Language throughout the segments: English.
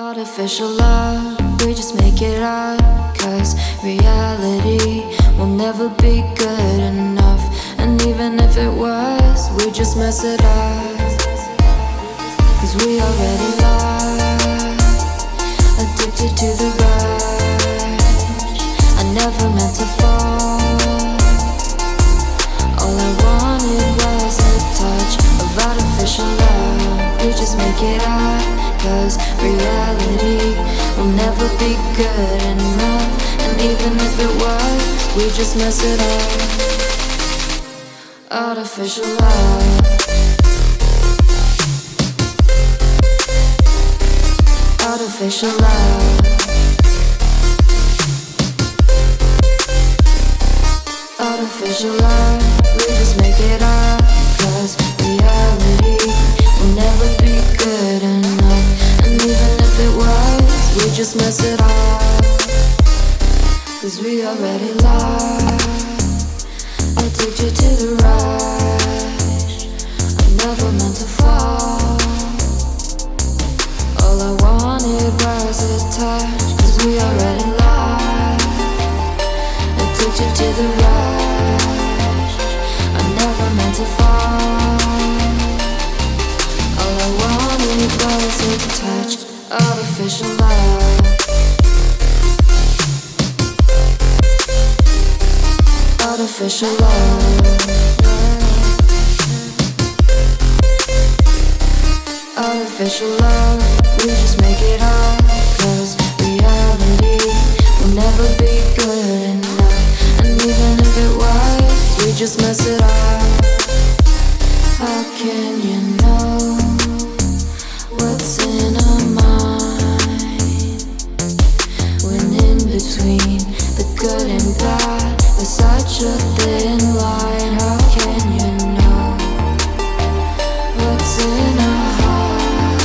Artificial love, we just make it up. Cause reality will never be good enough. And even if it was, we just mess it up. Cause we already lost, addicted to the rush. I never meant to fall. All I wanted was a touch of artificial love. We just make it up. Cause reality will never be good enough. And even if it was, we just mess it up. Artificial love. Artificial love. Artificial love. We just make it up. Cause reality will never be good enough. And even if it was, we just mess it up. Cause we already lost, addicted to the rush. I never meant to fall. All I wanted was a touch. Cause we already lost, addicted to the rush. I never meant to fall. All I wanted was a touch. Artificial love. Artificial love. Artificial love. We just make it up. Cause reality will never be good enough. And even if it was, we just mess it up. How can you know what's in our mind? When in between the good and bad, there's such a thin line. How can you know what's in our heart?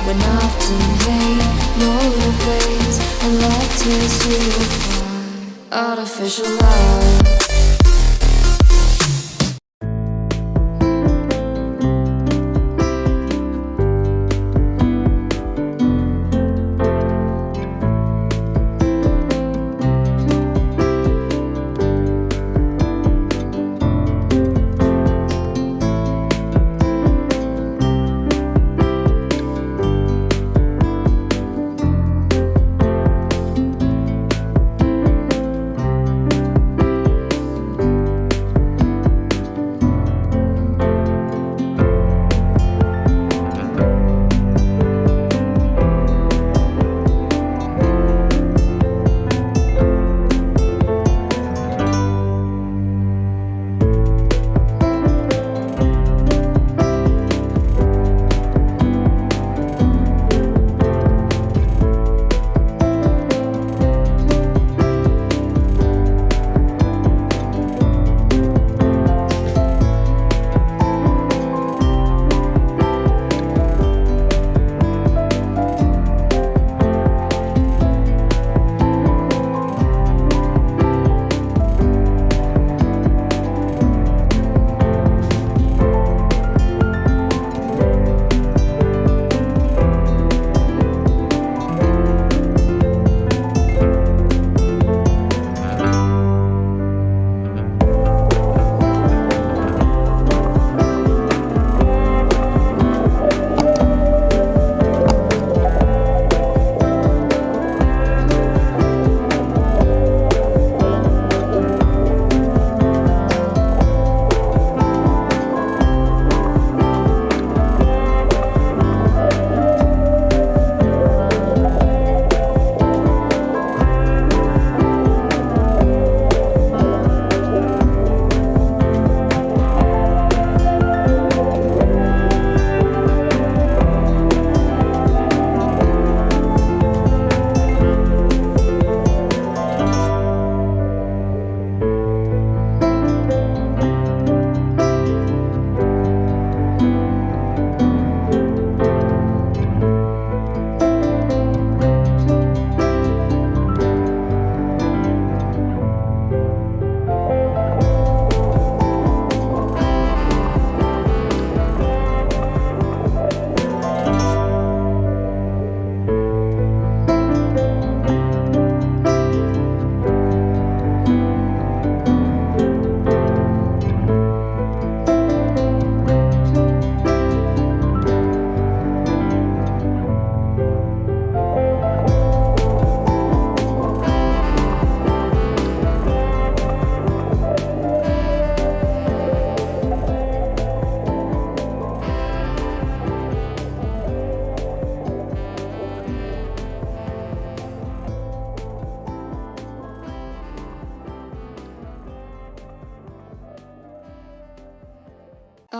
When often hate motivates and love tears you apart. Artificial love.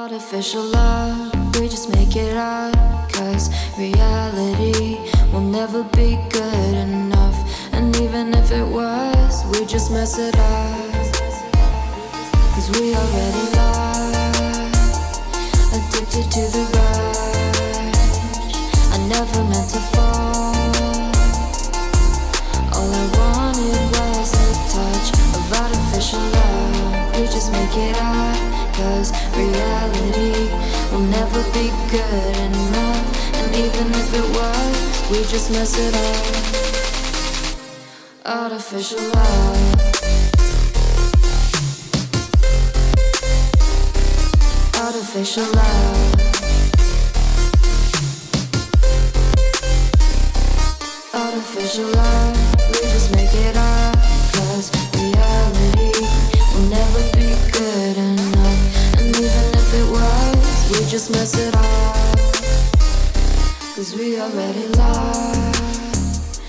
Artificial love, we just make it up. 'Cause reality will never be good enough. And even if it was, we just mess it up. 'Cause we already lost, addicted to the rush. I never meant to fall. All I wanted was a touch of artificial love. We just make it up. 'Cause reality will never be good enough. And even if it was, we just mess it up. Artificial love. Artificial love. Artificial love. We just make it up. 'Cause reality will never be good enough. And even if it was, we just mess it up. 'Cause we already lost,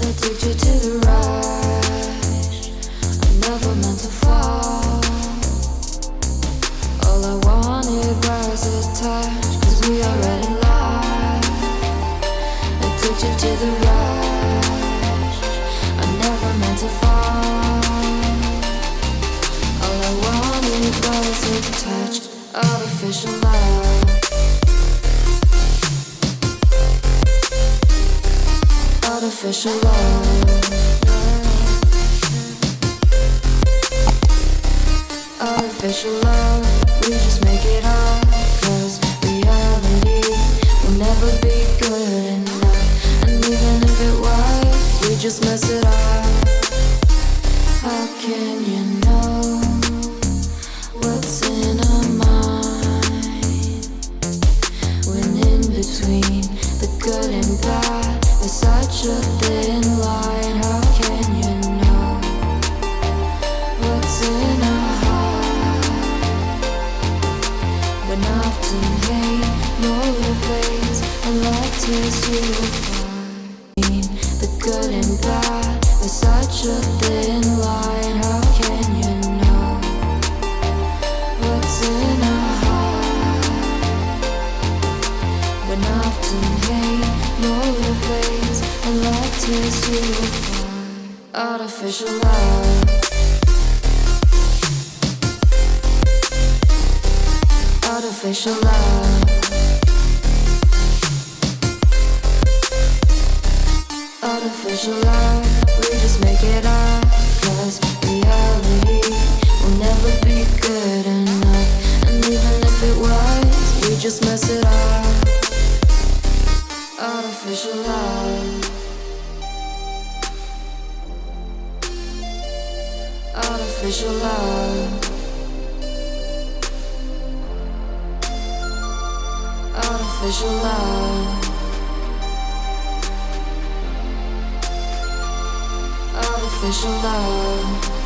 addicted to the rush. I never meant to fall. All I wanted was a touch. 'Cause we already lost, addicted to the rush. I never meant to fall. All I wanted was a touch. Artificial love. Artificial love. Artificial love. We just make it up. 'Cause reality will never be good enough. And even if it was, we just mess it up. How can you know what's in our mind? When in between the good and bad, there's such a thin line. How can you know what's in our heart? When often hate motivates and love tears you apart. The good and bad, there's such a thin line. How can you know what's in our heart? When often hate motivates and love tears you apart. Artificial love. Artificial love. Artificial love. We just make it up. 'Cause reality will never be good enough. And even if it was, we just mess it up. Artificial love. Artificial love. Artificial love. Artificial love.